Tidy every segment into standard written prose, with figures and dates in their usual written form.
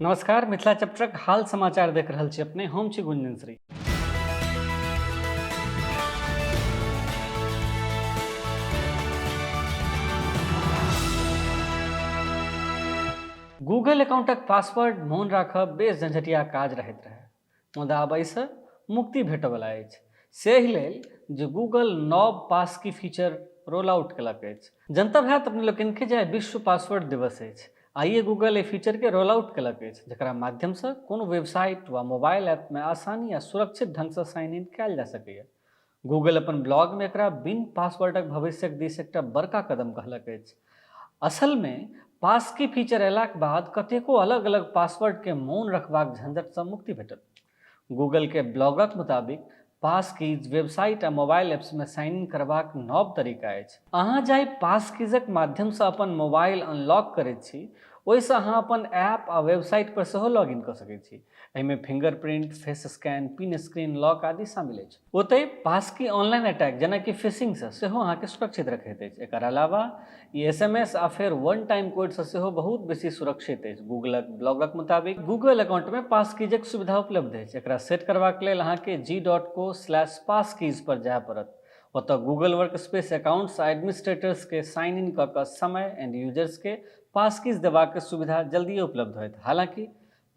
नमस्कार, मिथिला चैप्टरक हाल समाचार देख रहल छी अपने। हम छी गुंजन श्री। गूगल अकाउंटक पासवर्ड मोन राखब बेस झंझटिया काज रहैत रहे, मुदा आब एहिसँ मुक्ति भेटयवला अछि। सेहि लेल जे गूगल नव पास की फीचर रोल आउट केलक अछि। जनतब हैत अपने लोकनिके जे विश्व पासवर्ड दिवस अछि। आइए गूगल एहि फीचर के रोल आउट केलक अछि, जकरा माध्यम से कोनो वेबसाइट वा मोबाइल ऐप में आसानी आ सुरक्षित ढंग से साइन इन कयल जा सकैए। गूगल अपन ब्लॉग में एकरा बिन पासवर्डक भविष्यक दिस एकटा बड़का कदम कहलक अछि। असल में पास की फीचर अयलाक बाद कतेको अलग अलग पासवर्ड के मौन रखबाक झंझट से मुक्ति भेटत। गूगल के ब्लॉगक मुताबिक पास कीज वेबसाइट आ मोबाइल एप्स में साइन इन करबाक नव तरीका अछि। अहाँ जाहि पास कीजक माध्यम से अपन मोबाइल अनलॉक करैत छी, ओहिसँ अहाँ अपन ऐप आ वेबसाइट पर सेहो लॉग इन कऽ सकैत छी। एहिमे fingerprint, face scan, pin screen lock आदि शामिल अछि। ओतहि पास की ऑनलाइन अटैक जेना कि फिशिंग से सेहो अहाँके सुरक्षित रखैत अछि। एकर अलावा ई SMS आ फेर वन टाइम कोड से सेहो बहुत बेसी सुरक्षित अछि। गूगलक ब्लॉगक मुताबिक गूगल अकाउंट में पास कीजक सुविधा उपलब्ध अछि। एकरा सेट करबाक लेल अहाँके g.co/passkeys पर जाय पड़त। ओतऽ गूगल वर्कस्पेस अकाउंट्स आ एडमिनिस्ट्रेटर्स के साइन इन कऽ समय एंड यूजर्स के पासकीज देबाक सुविधा जल्दी उपलब्ध होयत। हालांकि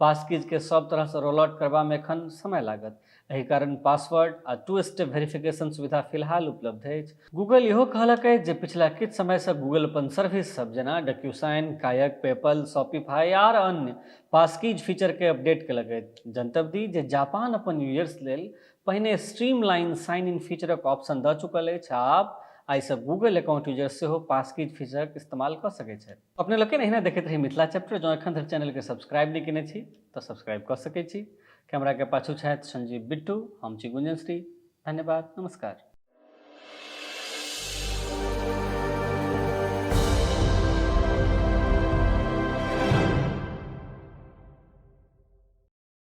पासकीज के सब तरह से रोल आउट करबा में एखन समय लागत। एहि कारण पासवर्ड आ 2 स्टेप वेरिफिकेशन सुविधा फिलहाल उपलब्ध अछि। गूगल इहो कहलक अछि जे पिछला किछु समय से गूगल अपन सर्विस सब जेना डॉक्यूसाइन, कायक, पेपल, शॉपिफाई आर अन्य पासकीज फीचर के अपडेट केलक अछि। जनतब दी जे जापान अपन यूजर्स लेल पहिने स्ट्रीमलाइन साइन इन फीचरक ऑप्शन दऽ चुकल अछि। आब आइसँ गूगल अकाउंट यूजर सेहो पासकीज फीचरक इस्तेमाल कऽ सकैत छथि। अपने लोकनि एहिना देखैत रही मिथिला चैप्टर। जँ एखन धरि चैनल के सब्सक्राइब नहीं केने छी तऽ सब्सक्राइब कऽ सकैत छी। कैमरा के पाछू छथि संजीव बिट्टू, हम छी गुंजन श्री। धन्यवाद, नमस्कार।